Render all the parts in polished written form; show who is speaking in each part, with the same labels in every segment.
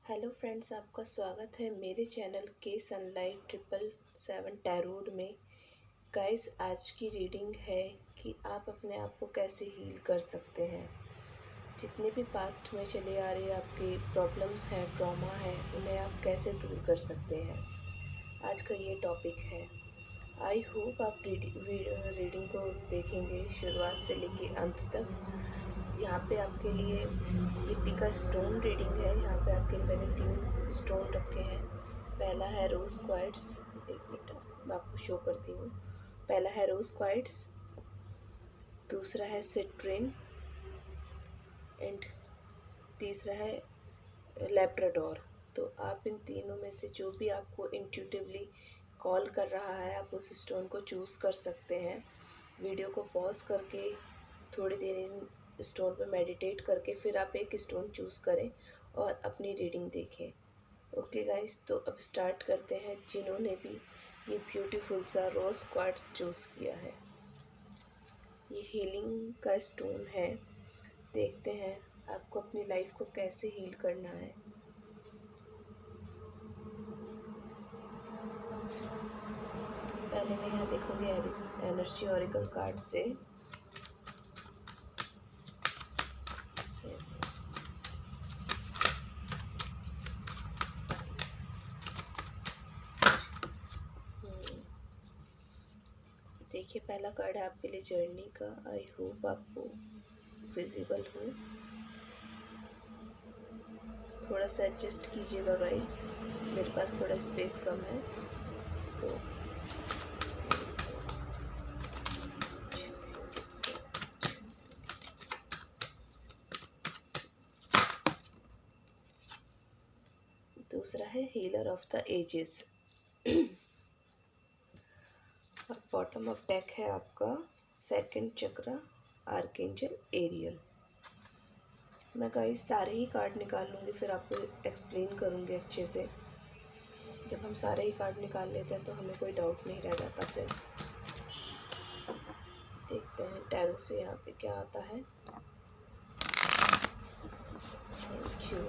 Speaker 1: Hello friends, आपका स्वागत है मेरे चैनल के सनलाइट 777 टैरोट में। गाइस, आज की रीडिंग है कि आप अपने आप को कैसे हील कर सकते हैं। जितने भी पास्ट में चले आ रहे आपके प्रॉब्लम्स हैं, ट्रॉमा है, उन्हें आप कैसे दूर कर सकते हैं। आज का ये टॉपिक है। आई होप आप रीडिंग को देखेंगे शुरुआत से लेके अंत तक। यहाँ पे आपके लिए ये पिका स्टोन रीडिंग है। यहाँ पे आपके लिए मैंने 3 स्टोन रखे हैं। पहला है रोज क्वार्ट्स। एक मिनट मैं आपको शो करती हूँ। पहला है रोज क्वार्ट्स, दूसरा है सिट्रिन एंड तीसरा है लैब्राडोर। तो आप इन तीनों में से जो भी आपको इंट्यूटिवली कॉल कर रहा है, आप उस स्टोन को चूज़ कर सकते हैं। वीडियो को पॉज करके थोड़ी देर इन स्टोन पर मेडिटेट करके फिर आप एक स्टोन चूज़ करें और अपनी रीडिंग देखें। ओके गाइस, तो अब स्टार्ट करते हैं। जिन्होंने भी ये ब्यूटीफुल सा रोज़ क्वार्ट्स चूज़ किया है, ये हीलिंग का स्टोन है। देखते हैं आपको अपनी लाइफ को कैसे हील करना है। पहले मैं यहाँ देखूँगी एनर्जी ऑरिकल कार्ड से। देखिए, पहला कार्ड है आपके लिए जर्नी का। आई होप आपको विजिबल हो। थोड़ा सा एडजस्ट कीजिएगा गाइस, मेरे पास थोड़ा स्पेस कम है तो दूसरा है हीलर ऑफ द एजेस। और बॉटम ऑफ डेक है आपका सेकंड चक्रा, आर्कएंजल एरियल। मैं गाइस सारे ही कार्ड निकाल लूँगी, फिर आपको एक्सप्लेन करूँगी अच्छे से। जब हम सारे ही कार्ड निकाल लेते हैं तो हमें कोई डाउट नहीं रह जाता। फिर देखते हैं टैरो से यहाँ पे क्या आता है। Thank you.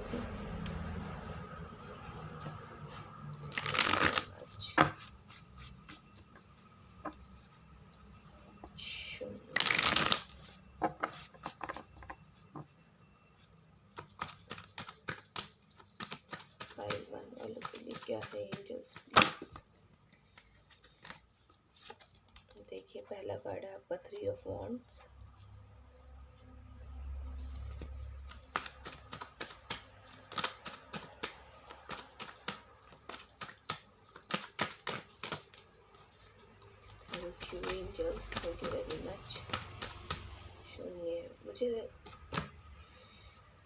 Speaker 1: क्या है एंजल्स प्लीज। देखिए, पहला कार्ड है आपका 3 of wands. Thank you angels, thank you very much. शून्य मुझे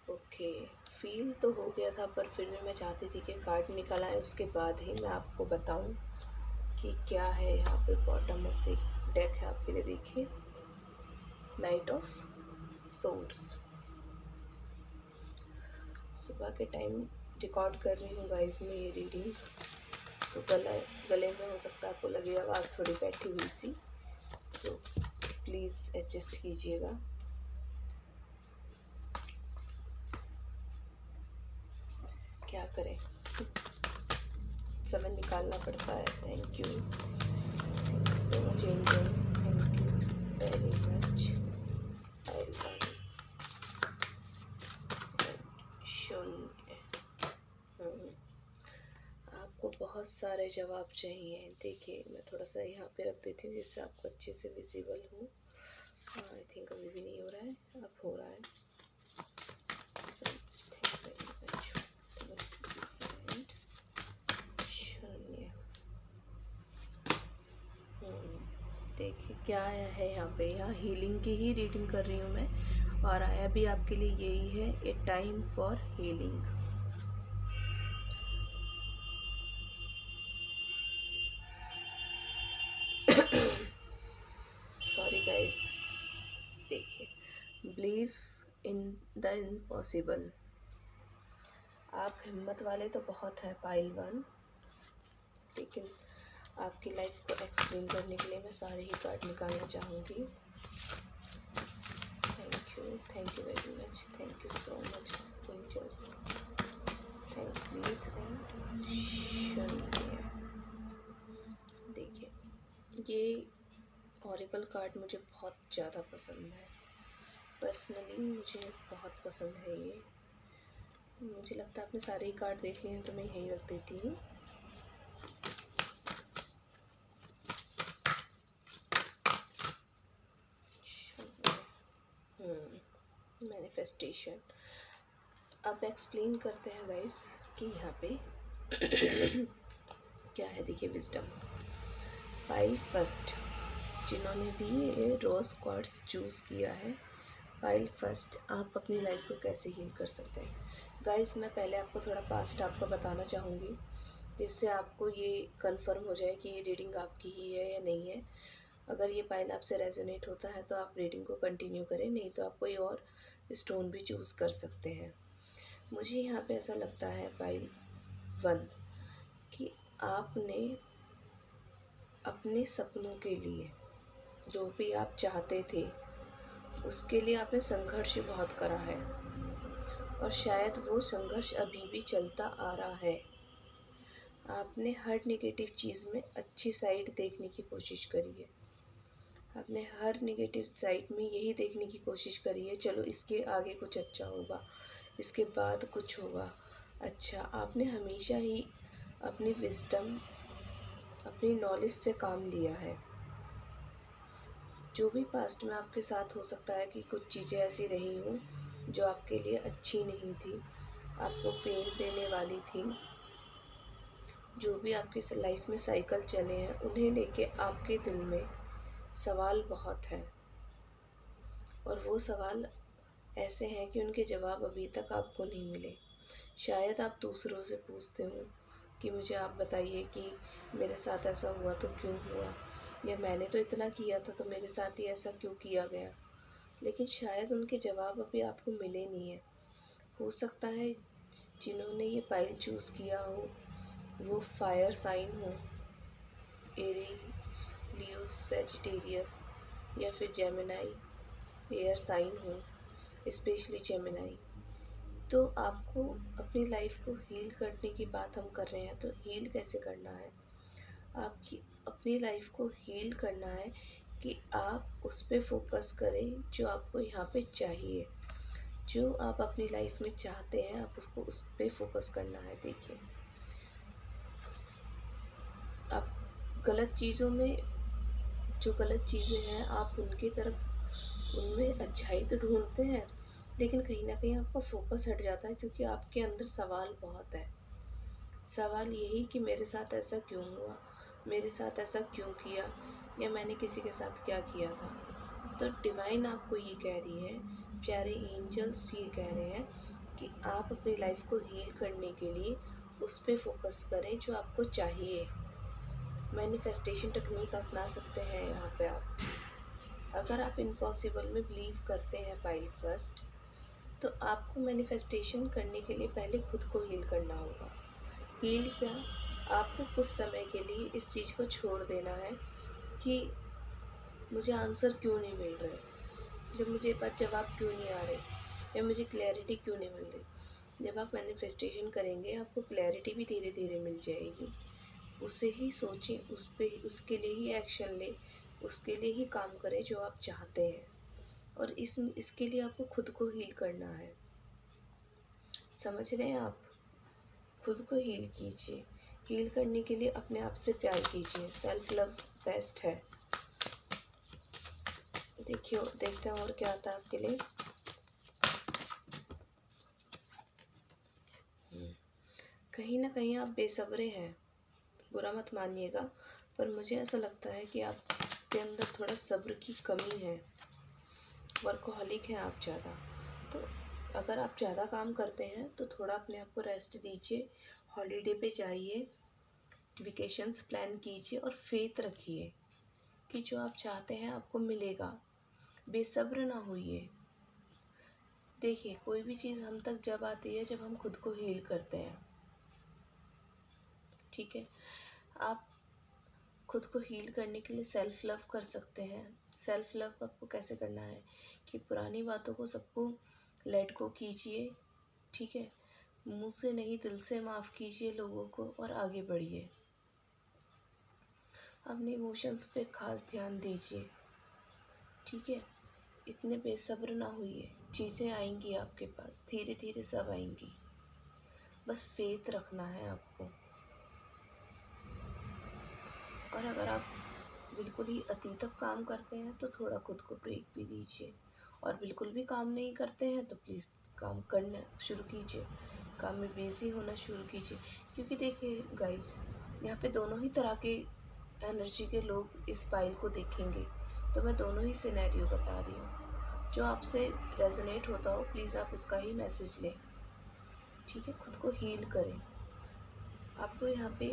Speaker 1: ओके फील तो हो गया था, पर फिर भी मैं चाहती थी कि कार्ड निकल आए, उसके बाद ही मैं आपको बताऊं कि क्या है। यहाँ पे बॉटम ऑफ द डेक है आपके लिए। देखिए, नाइट ऑफ सोर्ड्स। सुबह के टाइम रिकॉर्ड कर रही हूँ गाइस मैं ये रीडिंग, तो गले में हो सकता है आपको लगे आवाज़ थोड़ी बैठी हुई सी, सो प्लीज़ एडजस्ट कीजिएगा। क्या करें, समय निकालना पड़ता है। Thank you so much angels, thank you very much. शून्य। आपको बहुत सारे जवाब चाहिए। देखिए, मैं थोड़ा सा यहाँ पे रख देती हूँ जिससे आपको अच्छे से विजिबल हो। आई थिंक अभी भी नहीं हो रहा है, अब हो रहा है। देखिए क्या है यहाँ पे। यहाँ हीलिंग की ही रीडिंग कर रही हूँ मैं, और आया भी आपके लिए यही है, ए time for healing. Sorry guys. देखिए, बिलीव इन द इम्पॉसिबल। आप हिम्मत वाले तो बहुत है पाइल 1, लेकिन आपकी लाइफ को एक्सप्लेन करने के लिए मैं सारे ही कार्ड निकालना चाहूँगी। Thank you very much, thank you so much angels, thanks please and देखिए, ये ऑरिकल कार्ड मुझे बहुत ज़्यादा पसंद है। पर्सनली मुझे बहुत पसंद है ये। मुझे लगता है आपने सारे ही कार्ड देख लिए हैं, तो मैं यही रख देती हूँ। मैनिफेस्टेशन। अब एक्सप्लेन करते हैं गाइस कि यहाँ पे क्या है। देखिए, विजडम पाइल फर्स्ट, जिन्होंने भी ये रोज़ क्वार्ट्ज चूज़ किया है, पाइल फर्स्ट, आप अपनी लाइफ को कैसे हील कर सकते हैं। गाइस, मैं पहले आपको थोड़ा पास्ट आपका बताना चाहूँगी, जिससे आपको ये कंफर्म हो जाए कि ये रीडिंग आपकी ही है या नहीं है। अगर ये पाइल आपसे रेजोनेट होता है तो आप रीडिंग को कंटिन्यू करें, नहीं तो आप कोई और स्टोन भी चूज़ कर सकते हैं। मुझे यहाँ पे ऐसा लगता है पाइल 1 कि आपने अपने सपनों के लिए, जो भी आप चाहते थे, उसके लिए आपने संघर्ष बहुत करा है, और शायद वो संघर्ष अभी भी चलता आ रहा है। आपने हर नेगेटिव चीज़ में अच्छी साइड देखने की कोशिश करी है। आपने हर नेगेटिव साइड में यही देखने की कोशिश करी है, चलो इसके आगे कुछ अच्छा होगा, इसके बाद कुछ होगा अच्छा। आपने हमेशा ही अपनी विजडम, अपनी नॉलेज से काम लिया है। जो भी पास्ट में आपके साथ हो सकता है कि कुछ चीज़ें ऐसी रही हों जो आपके लिए अच्छी नहीं थी, आपको पेन देने वाली थी, जो भी आपकी लाइफ में साइकिल चले हैं, उन्हें लेके आपके दिल में सवाल बहुत हैं, और वो सवाल ऐसे हैं कि उनके जवाब अभी तक आपको नहीं मिले। शायद आप दूसरों से पूछते हो कि मुझे आप बताइए कि मेरे साथ ऐसा हुआ तो क्यों हुआ, या मैंने तो इतना किया था तो मेरे साथ ही ऐसा क्यों किया गया, लेकिन शायद उनके जवाब अभी आपको मिले नहीं है। हो सकता है जिन्होंने ये पाइल चूज़ किया हो वो फायर साइन हो, एरीज, लियो, सेजिटेरियस, या फिर जेमिनाई एयर साइन हो, स्पेशली जेमिनाई। तो आपको अपनी लाइफ को हील करने की बात हम कर रहे हैं, तो हील कैसे करना है। आपकी अपनी लाइफ को हील करना है कि आप उस पर फोकस करें जो आपको यहाँ पे चाहिए, जो आप अपनी लाइफ में चाहते हैं, आप उसको उस पर फोकस करना है। देखिए, आप गलत चीज़ों में, जो गलत चीज़ें हैं, आप उनकी तरफ, उनमें अच्छाई तो ढूंढते हैं, लेकिन कहीं ना कहीं आपका फोकस हट जाता है, क्योंकि आपके अंदर सवाल बहुत है। सवाल यही कि मेरे साथ ऐसा क्यों हुआ, मेरे साथ ऐसा क्यों किया, या मैंने किसी के साथ क्या किया था। तो डिवाइन आपको ये कह रही है, प्यारे एंजल्स ये कह रहे हैं कि आप अपनी लाइफ को हील करने के लिए उस पर फोकस करें जो आपको चाहिए। मैनिफेस्टेशन टेक्निक अपना सकते हैं यहाँ पे आप। अगर आप इम्पॉसिबल में बिलीव करते हैं पाइल फर्स्ट, तो आपको मैनिफेस्टेशन करने के लिए पहले खुद को हील करना होगा। हील क्या, आपको कुछ समय के लिए इस चीज़ को छोड़ देना है कि मुझे आंसर क्यों नहीं मिल रहे, जब मुझे पास जवाब क्यों नहीं आ रहे, या मुझे क्लैरिटी क्यों नहीं मिल रही। जब आप मैनिफेस्टेशन करेंगे आपको क्लैरिटी भी धीरे धीरे मिल जाएगी। उसे ही सोचें, उस पे, उसके लिए ही एक्शन लें, उसके लिए ही काम करें जो आप चाहते हैं, और इसके लिए आपको खुद को हील करना है। समझ रहे हैं आप। खुद को हील कीजिए। हील करने के लिए अपने आप से प्यार कीजिए। सेल्फ लव बेस्ट है। देखिए, देखते हैं और क्या आता है आपके लिए। कहीं ना कहीं आप बेसब्रे हैं, बुरा मत मानिएगा, पर मुझे ऐसा लगता है कि आपके अंदर थोड़ा सब्र की कमी है। वर्कहॉलिक हैं आप ज़्यादा। तो अगर आप ज़्यादा काम करते हैं तो थोड़ा अपने आप को रेस्ट दीजिए, हॉलीडे पे जाइए, वेकेशंस प्लान कीजिए, और फेथ रखिए कि जो आप चाहते हैं आपको मिलेगा। बेसब्र ना होइए। देखिए, कोई भी चीज़ हम तक जब आती है जब हम खुद को हील करते हैं। ठीक है, आप खुद को हील करने के लिए सेल्फ लव कर सकते हैं। सेल्फ लव आपको कैसे करना है कि पुरानी बातों को सबको लेट गो कीजिए। ठीक है, मुंह से नहीं, दिल से माफ़ कीजिए लोगों को और आगे बढ़िए। अपने इमोशंस पे खास ध्यान दीजिए, ठीक है। इतने बेसब्र ना होइए, चीज़ें आएंगी आपके पास, धीरे धीरे सब आएंगी। बस फेथ रखना है आपको। और अगर आप बिल्कुल ही अति तक काम करते हैं तो थोड़ा खुद को ब्रेक भी दीजिए। और बिल्कुल भी काम नहीं करते हैं तो प्लीज़ काम करना शुरू कीजिए, काम में बिज़ी होना शुरू कीजिए। क्योंकि देखिए गाइस, यहाँ पे दोनों ही तरह के एनर्जी के लोग इस फाइल को देखेंगे, तो मैं दोनों ही सिनेरियो बता रही हूँ। जो आपसे रेजोनेट होता हो प्लीज़ आप उसका ही मैसेज लें, ठीक है। खुद को हील करें। आपको यहाँ पे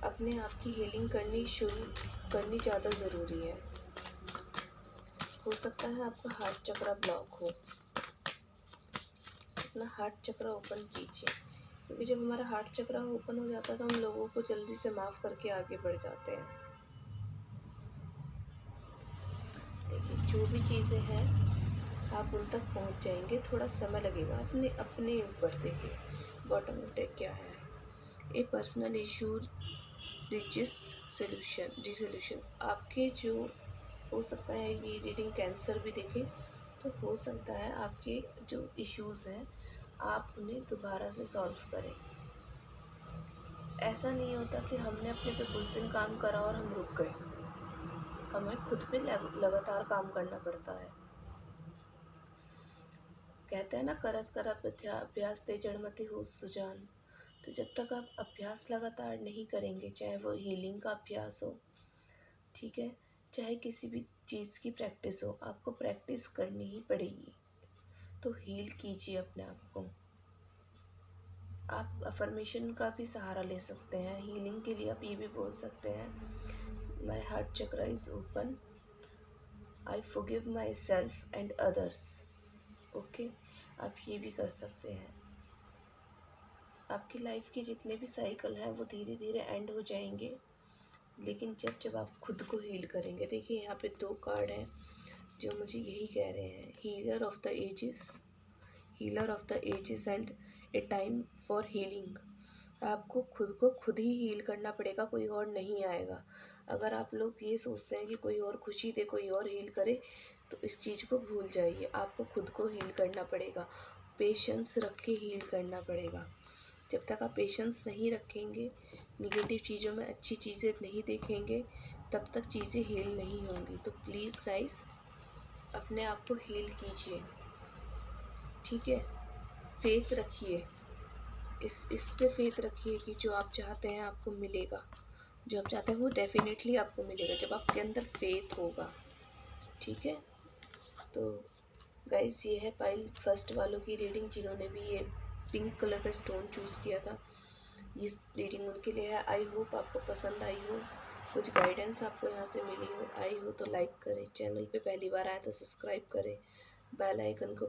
Speaker 1: अपने आप की हीलिंग करनी ज़्यादा ज़रूरी है। हो सकता है आपका हार्ट चक्र ब्लॉक हो, अपना हार्ट चक्र ओपन कीजिए। क्योंकि जब हमारा हार्ट चक्र ओपन हो जाता है तो हम लोगों को जल्दी से माफ़ करके आगे बढ़ जाते हैं। देखिए, जो भी चीज़ें हैं आप उन तक पहुंच जाएंगे, थोड़ा समय लगेगा। अपने ऊपर देखिए बॉटम टेक क्या है। A personal issue reaches resolution. आपके जो हो सकता है ये रीडिंग कैंसर भी देखे तो हो सकता है आपके जो इश्यूज़ हैं आप उन्हें दोबारा से सॉल्व करें। ऐसा नहीं होता कि हमने अपने पे कुछ दिन काम करा और हम रुक गए। हमें खुद पे लगातार काम करना पड़ता है। कहते हैं ना, करत करत अभ्यास ते जड़मति हो सुजान। तो जब तक आप अभ्यास लगातार नहीं करेंगे, चाहे वो हीलिंग का अभ्यास हो, ठीक है, चाहे किसी भी चीज़ की प्रैक्टिस हो, आपको प्रैक्टिस करनी ही पड़ेगी। तो हील कीजिए अपने आप को। आप अफर्मेशन का भी सहारा ले सकते हैं हीलिंग के लिए। आप ये भी बोल सकते हैं, माई हार्ट चक्र is open, I forgive my self and others. Okay, आप ये भी कर सकते हैं। आपकी लाइफ के जितने भी साइकिल हैं वो धीरे धीरे एंड हो जाएंगे, लेकिन जब आप खुद को हील करेंगे। देखिए यहाँ पे 2 कार्ड हैं जो मुझे यही कह रहे हैं, healer of the ages and a time for healing. आपको खुद को खुद ही हील करना पड़ेगा, कोई और नहीं आएगा। अगर आप लोग ये सोचते हैं कि कोई और खुशी दे, कोई और हील करे, तो इस चीज़ को भूल जाइए। आपको खुद को हील करना पड़ेगा, पेशेंस रख के हील करना पड़ेगा। जब तक आप पेशेंस नहीं रखेंगे, निगेटिव चीज़ों में अच्छी चीज़ें नहीं देखेंगे, तब तक चीज़ें हील नहीं होंगी। तो प्लीज़ गाइस, अपने आप को हील कीजिए, ठीक है। फेथ रखिए, इस पे फेथ रखिए कि जो आप चाहते हैं आपको मिलेगा। जो आप चाहते हैं वो डेफिनेटली आपको मिलेगा जब आपके अंदर फेथ होगा, ठीक है। तो गाइस, ये है पाइल फर्स्ट वालों की रीडिंग, जिन्होंने भी ये पिंक कलर का स्टोन चूज़ किया था। ये रीडिंग उनके लिए है। आई होप आपको पसंद आई हो, कुछ गाइडेंस आपको यहाँ से मिली हो। आई हो तो लाइक करें, चैनल पे पहली बार आए तो सब्सक्राइब करें, बेल आइकन को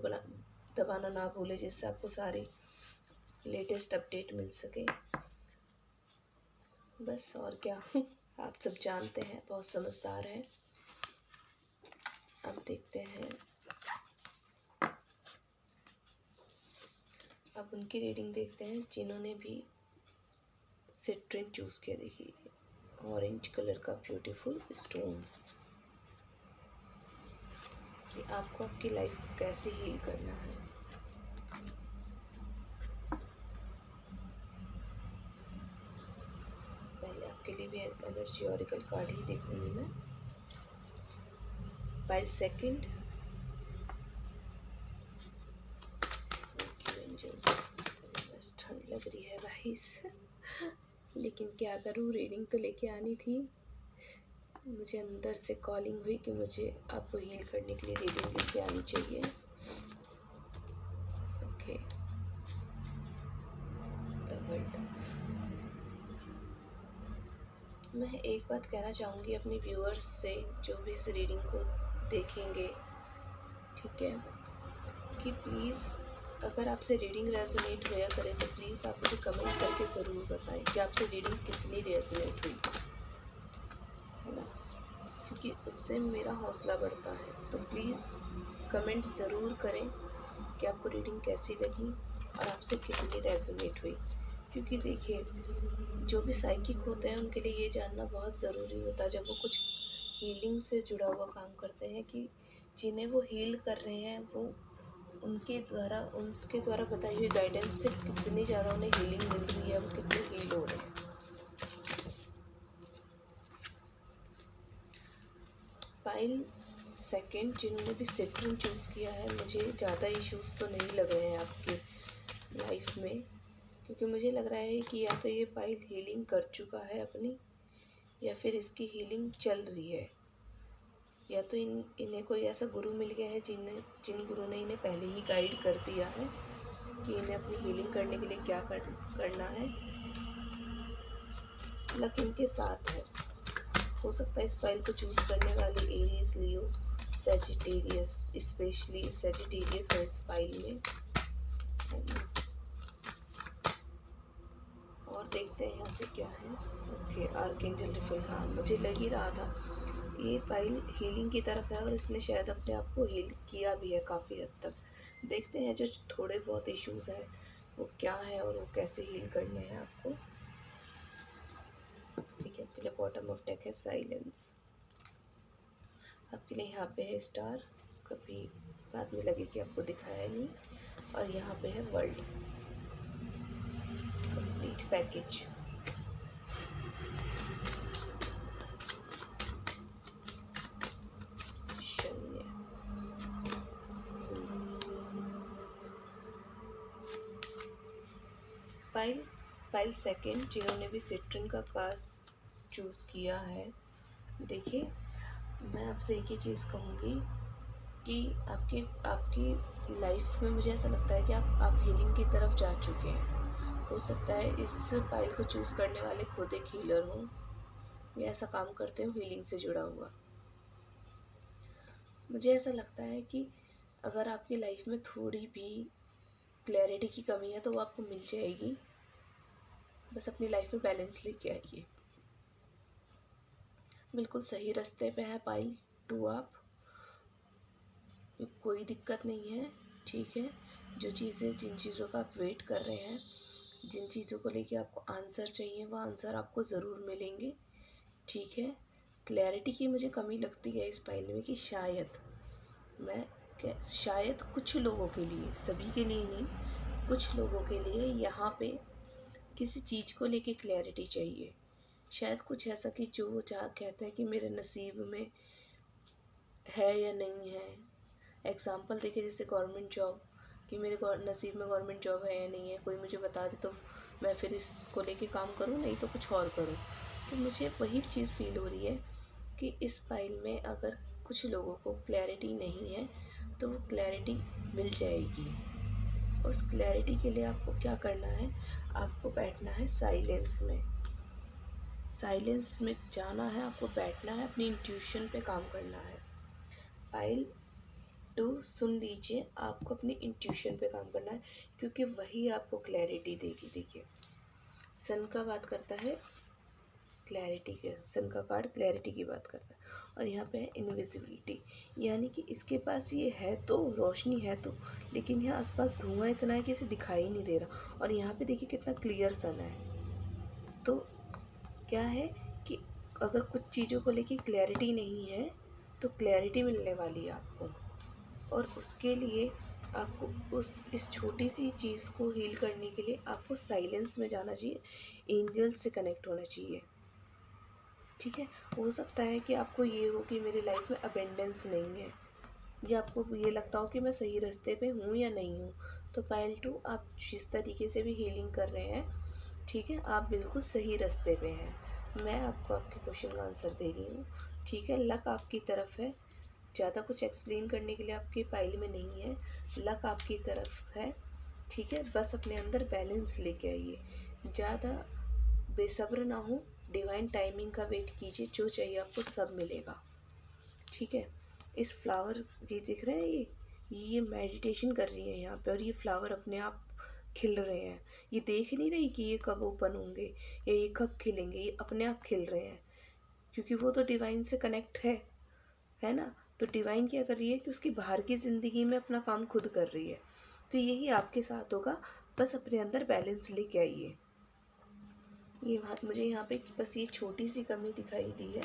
Speaker 1: दबाना ना भूलें, जिससे आपको सारी लेटेस्ट अपडेट मिल सके। बस और क्या आप सब जानते हैं, बहुत समझदार हैं। अब देखते हैं, अब उनकी रीडिंग देखते हैं जिन्होंने भी सिट्रिन चूज़ किया। देखिए, ऑरेंज कलर का ब्यूटीफुल स्टोन, कि आपको आपकी लाइफ को कैसे हील करना है। पहले आपके लिए भी एनर्जी ऑरिकल कार्ड ही देखूंगी मैं। बाय सेकंड, बस ठंड लग रही है गाइस लेकिन क्या करूँ, रीडिंग तो लेके आनी थी। मुझे अंदर से कॉलिंग हुई कि मुझे आपको हील करने के लिए रीडिंग लेके आनी चाहिए। Okay, the world. मैं एक बात कहना चाहूँगी अपने व्यूअर्स से, जो भी इस रीडिंग को देखेंगे, ठीक है, कि प्लीज़ अगर आपसे रीडिंग रेजोनेट होया करे तो प्लीज़ आप मुझे कमेंट करके ज़रूर बताएं कि आपसे रीडिंग कितनी रेजोनेट हुई, है ना, क्योंकि उससे मेरा हौसला बढ़ता है। तो प्लीज़ कमेंट ज़रूर करें कि आपको रीडिंग कैसी लगी। और आपसे कितनी रेजोनेट हुई। क्योंकि देखिए, जो भी साइकिक होते हैं उनके लिए ये जानना बहुत ज़रूरी होता है, जब वो कुछ हीलिंग से जुड़ा हुआ काम करते हैं, कि जिन्हें वो हील कर रहे हैं वो उनके द्वारा बताई हुई गाइडेंस से कितनी ज़्यादा उन्हें हीलिंग मिल रही है, वो कितने हील हो रहे हैं। पाइल सेकंड जिन्होंने भी सिट्रिन चूज़ किया है, मुझे ज़्यादा इश्यूज़ तो नहीं लग रहे हैं आपकी लाइफ में, क्योंकि मुझे लग रहा है कि या तो ये पाइल हीलिंग कर चुका है अपनी, या फिर इसकी हीलिंग चल रही है, या तो इन्हें कोई ऐसा गुरु मिल गया है जिन गुरु ने इन्हें पहले ही गाइड कर दिया है कि इन्हें अपनी हीलिंग करने के लिए क्या करना है। लक इनके साथ है। हो सकता है इस पाइल को चूज़ करने वाले एरीज, लियो, सेजिटेरियस, स्पेशली सेजिटेरियस हो इस पाइल में। और देखते हैं यहाँ से क्या है। Okay, archangel refill. हाँ, मुझे लग ही रहा था ये पाइल हीलिंग की तरफ है, और इसने शायद अपने आप को हील किया भी है काफ़ी हद तक। देखते हैं जो थोड़े बहुत इश्यूज़ हैं वो क्या है और वो कैसे हील करने हैं आपको। ठीक है, पहले बॉटम ऑफ डेक है साइलेंस, आपके लिए यहाँ पे है स्टार, कभी बाद में लगे कि आपको दिखाया नहीं, और यहाँ पे है वर्ल्ड, कंप्लीट पैकेज। शून्य, पाइल सेकंड जिन्होंने भी सिट्रिन का कास्ट चूज़ किया है, देखिए मैं आपसे एक ही चीज़ कहूँगी कि आपकी लाइफ में मुझे ऐसा लगता है कि आप हीलिंग की तरफ जा चुके हैं। हो सकता है इस पाइल को चूज़ करने वाले खुद एक हीलर हों या ऐसा काम करते हो हीलिंग से जुड़ा हुआ। मुझे ऐसा लगता है कि अगर आपकी लाइफ में थोड़ी भी क्लैरिटी की कमी है तो वो आपको मिल जाएगी, बस अपनी लाइफ में बैलेंस लेके आइए। बिल्कुल सही रास्ते पे है पाइल टू आप, कोई दिक्कत नहीं है। ठीक है, जिन चीज़ों का आप वेट कर रहे हैं, जिन चीज़ों को लेके आपको आंसर चाहिए, वो आंसर आपको ज़रूर मिलेंगे। ठीक है, क्लैरिटी की मुझे कमी लगती है इस पाइल में कि शायद कुछ लोगों के लिए, सभी के लिए नहीं, कुछ लोगों के लिए यहाँ पे किसी चीज़ को लेके क्लैरिटी चाहिए। शायद कुछ ऐसा कि जो वो कहते हैं कि मेरे नसीब में है या नहीं है। एग्ज़ाम्पल देखिए, जैसे गवर्नमेंट जॉब, कि मेरे नसीब में गवर्नमेंट जॉब है या नहीं है, कोई मुझे बता दे तो मैं फिर इसको लेके काम करूँ, नहीं तो कुछ और करूँ। तो मुझे वही चीज़ फील हो रही है कि इस फाइल में अगर कुछ लोगों को क्लैरिटी नहीं है तो वो क्लैरिटी मिल जाएगी। उस क्लैरिटी के लिए आपको क्या करना है, आपको बैठना है साइलेंस में, साइलेंस में जाना है, आपको बैठना है, अपनी इंट्यूशन पे काम करना है। पाइल टू सुन लीजिए, आपको अपनी इंट्यूशन पे काम करना है, क्योंकि वही आपको क्लैरिटी देगी। देखिए, सन का बात करता है क्लैरिटी के, सन का कार्ड क्लैरिटी की बात करता है, और यहाँ पे है इनविजिबिलिटी, यानी कि इसके पास ये है तो रोशनी है तो, लेकिन यहाँ आसपास धुआं इतना है कि इसे दिखाई नहीं दे रहा। और यहाँ पे देखिए कितना क्लियर सन है। तो क्या है कि अगर कुछ चीज़ों को लेके क्लैरिटी नहीं है तो क्लैरिटी मिलने वाली है आपको, और उसके लिए आपको इस छोटी सी चीज़ को हील करने के लिए आपको साइलेंस में जाना चाहिए, एंजल से कनेक्ट होना चाहिए। ठीक है, हो सकता है कि आपको ये हो कि मेरी लाइफ में अबेंडेंस नहीं है, या आपको ये लगता हो कि मैं सही रास्ते पे हूँ या नहीं हूँ। तो पाइल टू, आप जिस तरीके से भी हीलिंग कर रहे हैं, ठीक है, आप बिल्कुल सही रास्ते पे हैं। मैं आपको आपके क्वेश्चन का आंसर दे रही हूँ। ठीक है, लक आपकी तरफ है, ज़्यादा कुछ एक्सप्लेन करने के लिए आपकी पाइल में नहीं है, लक आपकी तरफ है। ठीक है, बस अपने अंदर बैलेंस लेके आइए, ज़्यादा बेसब्र ना हो, डिवाइन टाइमिंग का वेट कीजिए, जो चाहिए आपको सब मिलेगा। ठीक है, इस फ्लावर जी दिख रहे हैं, ये मेडिटेशन कर रही है यहाँ पे, और ये फ्लावर अपने आप खिल रहे हैं। ये देख नहीं रही कि ये कब ओपन होंगे या ये कब खिलेंगे, ये अपने आप खिल रहे हैं, क्योंकि वो तो डिवाइन से कनेक्ट है ना। तो डिवाइन क्या कर रही है कि उसकी बाहर की ज़िंदगी में अपना काम खुद कर रही है। तो यही आपके साथ होगा, बस अपने अंदर बैलेंस लेके आइए। मुझे यहाँ पे बस ये छोटी सी कमी दिखाई दी है।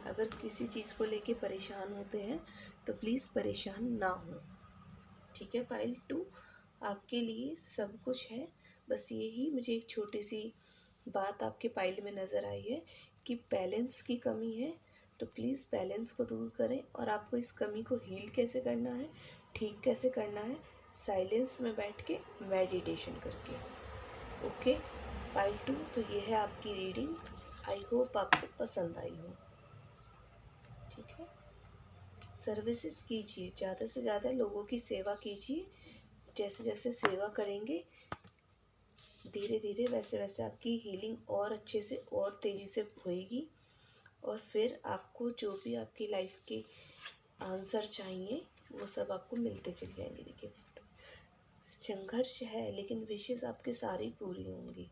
Speaker 1: अगर किसी चीज़ को लेके परेशान होते हैं तो प्लीज़ परेशान ना हो, ठीक है। फाइल 2 आपके लिए सब कुछ है। बस यही मुझे एक छोटी सी बात आपके फाइल में नज़र आई है कि बैलेंस की कमी है, तो प्लीज़ बैलेंस को दूर करें। और आपको इस कमी को हील कैसे करना है, ठीक कैसे करना है, साइलेंस में बैठ के मेडिटेशन करके। ओके, फाइल 2 तो ये है आपकी रीडिंग। आई होप आपको पसंद आई हो, ठीक है। सर्विसेज कीजिए, ज़्यादा से ज़्यादा लोगों की सेवा कीजिए। जैसे जैसे सेवा करेंगे धीरे धीरे वैसे वैसे आपकी हीलिंग और अच्छे से और तेज़ी से होएगी। और फिर आपको जो भी आपकी लाइफ के आंसर चाहिए वो सब आपको मिलते चले जाएंगे। देखिए, संघर्ष है लेकिन विशेष आपकी सारी पूरी होंगी।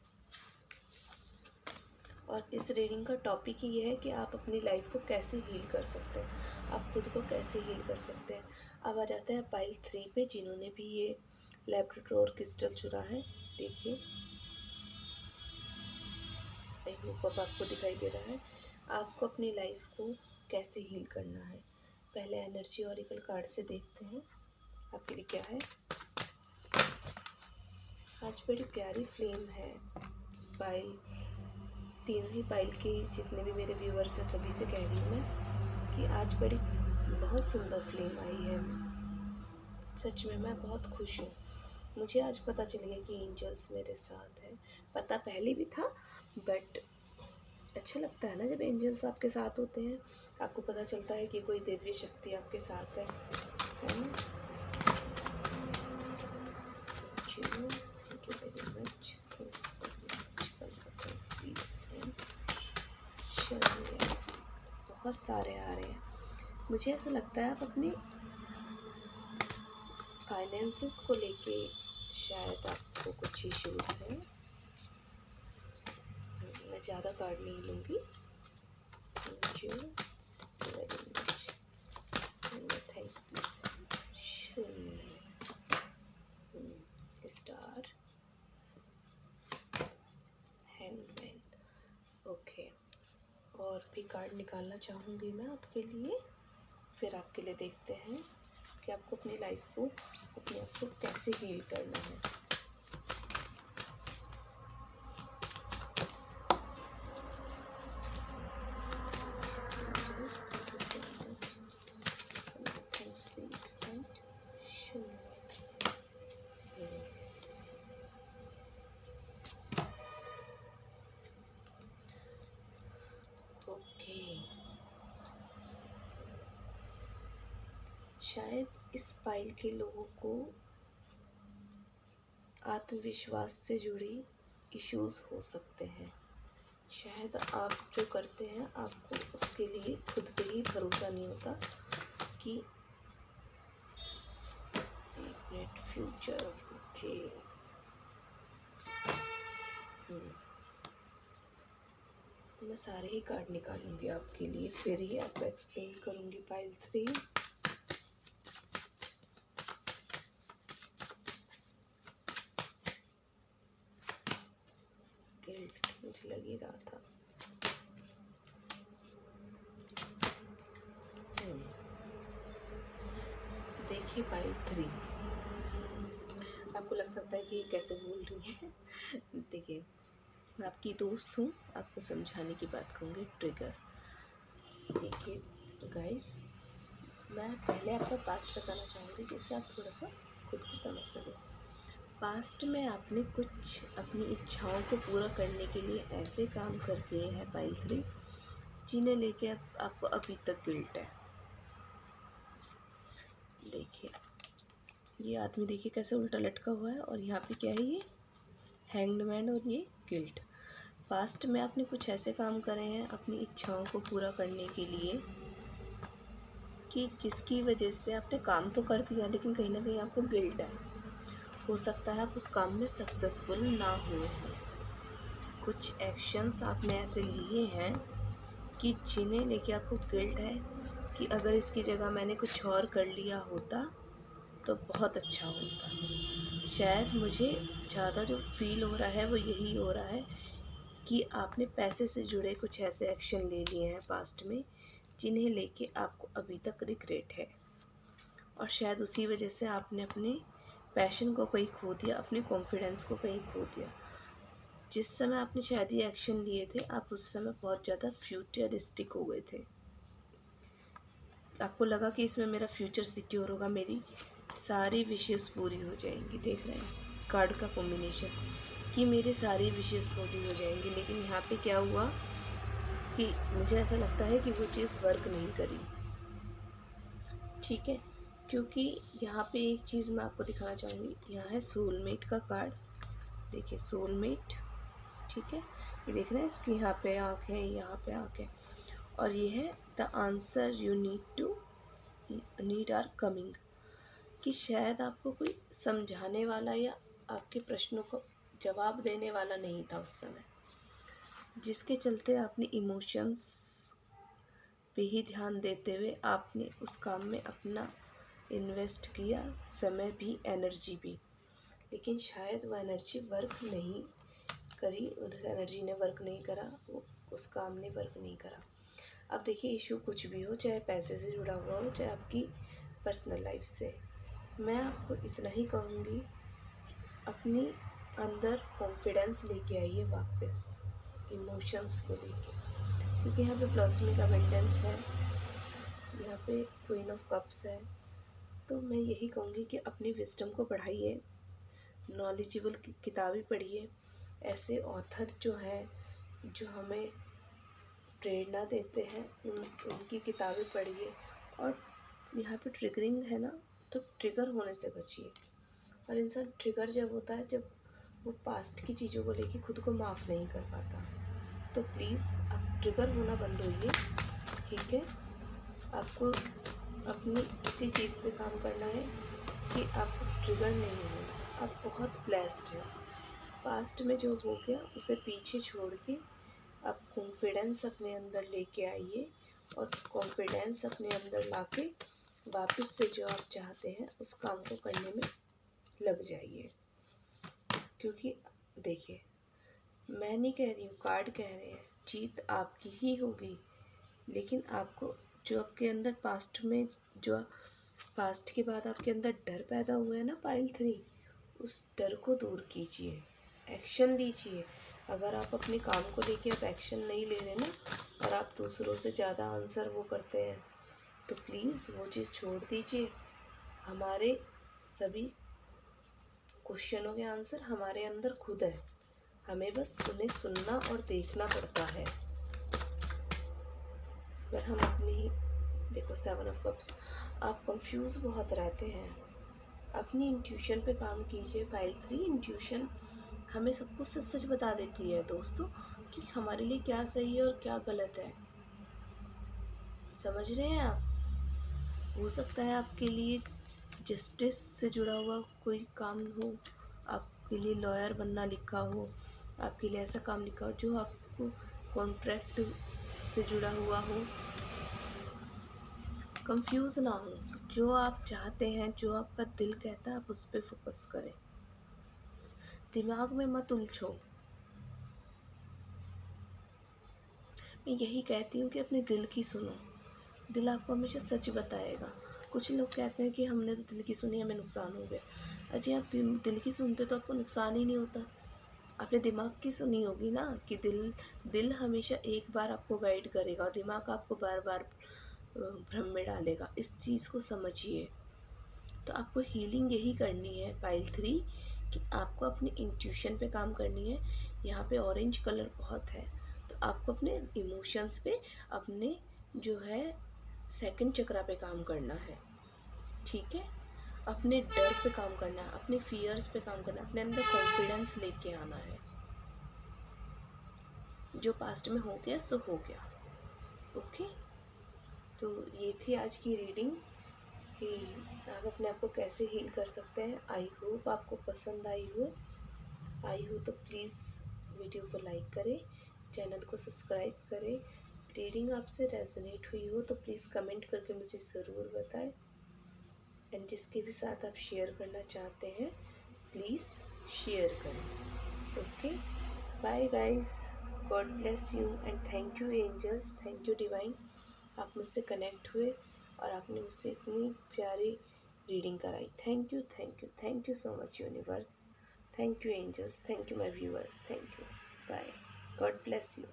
Speaker 1: और इस रीडिंग का टॉपिक ही ये है कि आप अपनी लाइफ को कैसे हील कर सकते हैं, आप खुद को कैसे हील कर सकते हैं। अब आ जाते हैं फाइल 3 पे, जिन्होंने भी ये लैब्राडोर क्रिस्टल चुना है। देखिए, आई होप अब आपको दिखाई दे रहा है आपको अपनी लाइफ को कैसे हील करना है। पहले एनर्जी ऑरिकल कार्ड से देखते हैं आपके लिए क्या है। आज बड़ी प्यारी फ्लेम है। पाइल तीनों ही पाइल के जितने भी मेरे व्यूअर्स हैं सभी से कह रही हूँ मैं कि आज बहुत सुंदर फ्लेम आई है। सच में मैं बहुत खुश हूँ। मुझे आज पता चल गया कि एंजल्स मेरे साथ हैं। पता पहले भी था, बट अच्छा लगता है ना जब एंजल्स आपके साथ होते हैं। आपको पता चलता है कि कोई दिव्य शक्ति आपके साथ है ना। बहुत सारे आ रहे हैं। मुझे ऐसा लगता है आप अपनी फाइनेंसेस को लेके शायद आपको कुछ इश्यूज़ हैं। मैं ज़्यादा कार्ड नहीं लूँगी। Thank you very much. Thanks please. Star, hangman. Okay, और भी कार्ड निकालना चाहूँगी मैं आपके लिए। फिर आपके लिए देखते हैं कि आपको अपनी लाइफ को, अपने आप को कैसे हील करना है। शायद इस पाइल के लोगों को आत्मविश्वास से जुड़ी इश्यूज़ हो सकते हैं। शायद आप जो करते हैं आपको उसके लिए खुद पे ही भरोसा नहीं होता कि ग्रेट फ्यूचर। ओके, मैं सारे ही कार्ड निकालूंगी आपके लिए, फिर ही आपको एक्सप्लेन करूंगी फाइल 3। गिल्ट मुझे लग ही रहा था। देखिए फाइल 3, आपको लग सकता है कि ये कैसे बोल रही है। देखिए, मैं आपकी दोस्त हूँ, आपको समझाने की बात कहूँगी। ट्रिगर। देखिए गाइस, मैं पहले आपका पास्ट बताना चाहूँगी जिससे आप थोड़ा सा खुद को समझ सकें। पास्ट में आपने कुछ अपनी इच्छाओं को पूरा करने के लिए ऐसे काम कर दिए हैं फाइल 3, जिन्हें लेके आपको अभी तक गिल्ट है। देखिए, ये आदमी देखिए कैसे उल्टा लटका हुआ है, और यहाँ पे क्या है, ये हैंग्ड मैन और ये गिल्ट। पास्ट में आपने कुछ ऐसे काम करे हैं अपनी इच्छाओं को पूरा करने के लिए कि जिसकी वजह से आपने काम तो कर दिया लेकिन कहीं ना कहीं आपको गिल्ट है। हो सकता है आप उस काम में सक्सेसफुल ना हुए हैं। कुछ एक्शंस आपने ऐसे लिए हैं कि जिन्हें लेके आपको गिल्ट है कि अगर इसकी जगह मैंने कुछ और कर लिया होता तो बहुत अच्छा होता। शायद मुझे ज़्यादा जो फील हो रहा है वो यही हो रहा है कि आपने पैसे से जुड़े कुछ ऐसे एक्शन ले लिए हैं पास्ट में जिन्हें लेके आपको अभी तक रिग्रेट है, और शायद उसी वजह से आपने अपने पैशन को कहीं खो दिया, अपने कॉन्फिडेंस को कहीं खो दिया। जिस समय आपने शायद ये एक्शन लिए थे आप उस समय बहुत ज़्यादा फ्यूचरिस्टिक हो गए थे। आपको लगा कि इसमें मेरा फ्यूचर सिक्योर होगा, मेरी सारी विशेस पूरी हो जाएंगी। देख रहे हैं कार्ड का कॉम्बिनेशन कि मेरी सारी विशेस पूरी हो जाएंगी, लेकिन यहाँ पे क्या हुआ कि मुझे ऐसा लगता है कि वो चीज़ वर्क नहीं करी। ठीक है, क्योंकि यहाँ पे एक चीज़ मैं आपको दिखाना चाहूँगी। यहाँ है सोलमेट का कार्ड, देखिए सोलमेट। ठीक है, ये देख रहे हैं इसकी यहाँ पे आँख है, यहाँ पे आँख है, और ये है the answer you need are coming, कि शायद आपको कोई समझाने वाला या आपके प्रश्नों को जवाब देने वाला नहीं था उस समय, जिसके चलते आपने इमोशंस पे ही ध्यान देते हुए आपने उस काम में अपना इन्वेस्ट किया, समय भी एनर्जी भी, लेकिन शायद वो एनर्जी वर्क नहीं करी, उस एनर्जी ने वर्क नहीं करा, वो उस काम ने वर्क नहीं करा। अब देखिए इशू कुछ भी हो, चाहे पैसे से जुड़ा हुआ हो, चाहे आपकी पर्सनल लाइफ से, मैं आपको इतना ही कहूँगी अपनी अंदर कॉन्फिडेंस लेके आइए वापस इमोशंस को लेके, क्योंकि यहाँ पे ब्लॉसमिंग अबंडेंस है, यहाँ पे क्वीन ऑफ कप्स है। तो मैं यही कहूँगी कि अपनी विजडम को बढ़ाइए, नॉलेजेबल किताबें पढ़िए, ऐसे ऑथर जो हैं जो हमें प्रेरणा देते हैं उनकी किताबें पढ़िए, और यहाँ पे ट्रिगरिंग है ना, तो ट्रिगर होने से बचिए। और इंसान ट्रिगर जब होता है जब वो पास्ट की चीज़ों को लेके खुद को माफ़ नहीं कर पाता। तो प्लीज़ आप ट्रिगर होना बंद होइए। ठीक है, आपको अपनी इसी चीज़ पे काम करना है कि आपको ट्रिगर नहीं होना। आप बहुत ब्लेस्ड हैं। पास्ट में जो हो गया उसे पीछे छोड़ के आप कॉन्फिडेंस अपने अंदर लेके आइए, और कॉन्फिडेंस अपने अंदर लाके वापस से जो आप चाहते हैं उस काम को करने में लग जाइए। क्योंकि देखिए मैं नहीं कह रही हूँ, कार्ड कह रहे हैं जीत आपकी ही होगी, लेकिन आपको जो आपके अंदर पास्ट के बाद आपके अंदर डर पैदा हुआ है ना पाइल 3, उस डर को दूर कीजिए, एक्शन लीजिए। अगर आप अपने काम को लेके आप एक्शन नहीं ले रहे ना, और आप दूसरों से ज़्यादा आंसर वो करते हैं, तो प्लीज़ वो चीज़ छोड़ दीजिए। हमारे सभी क्वेश्चनों के आंसर हमारे अंदर खुद है, हमें बस उन्हें सुनना और देखना पड़ता है। अगर हम अपनी देखो 7 ऑफ कप्स, आप कंफ्यूज बहुत रहते हैं, अपनी इंट्यूशन पे काम कीजिए। फाइल 3 इंट्यूशन हमें सब कुछ सच सच बता देती है दोस्तों, कि हमारे लिए क्या सही है और क्या गलत है। समझ रहे हैं आप? हो सकता है आपके लिए जस्टिस से जुड़ा हुआ कोई काम हो, आपके लिए लॉयर बनना लिखा हो, आपके लिए ऐसा काम लिखा हो जो आपको कॉन्ट्रैक्ट से जुड़ा हुआ हो। कंफ्यूज ना हो, जो आप चाहते हैं, जो आपका दिल कहता है, आप उस पर फोकस करें, दिमाग में मत उलझो। मैं यही कहती हूँ कि अपने दिल की सुनो, दिल आपको हमेशा सच बताएगा। कुछ लोग कहते हैं कि हमने तो दिल की सुनी, हमें नुकसान हो गया। अजी आप दिल की सुनते तो आपको नुकसान ही नहीं होता। आपने दिमाग की सुनी होगी ना, कि दिल हमेशा एक बार आपको गाइड करेगा और दिमाग आपको बार बार भ्रम में डालेगा। इस चीज़ को समझिए। तो आपको हीलिंग यही करनी है पाइल 3, कि आपको अपनी इंट्यूशन पे काम करनी है। यहाँ पे ऑरेंज कलर बहुत है, तो आपको अपने इमोशंस पे, अपने जो है सेकंड चक्रा पे काम करना है। ठीक है, अपने डर पे काम करना है, अपने फियर्स पे काम करना है, अपने अंदर कॉन्फिडेंस लेके आना है। जो पास्ट में हो गया सो हो गया। ओके, तो ये थी आज की रीडिंग कि आप अपने आप को कैसे हील कर सकते हैं। आई होप आपको पसंद आई हो तो प्लीज़ वीडियो को लाइक करें, चैनल को सब्सक्राइब करें। रीडिंग आपसे रेजोनेट हुई हो तो प्लीज़ कमेंट करके मुझे ज़रूर बताएं, एंड जिसके भी साथ आप शेयर करना चाहते हैं प्लीज़ शेयर करें। Okay, bye guys, God bless you and thank you angels, thank you divine. आप मुझसे कनेक्ट हुए और आपने मुझसे इतनी प्यारी रीडिंग कराई। Thank you, thank you, thank you so much universe. Thank you angels, thank you my viewers, thank you. Bye, God bless you.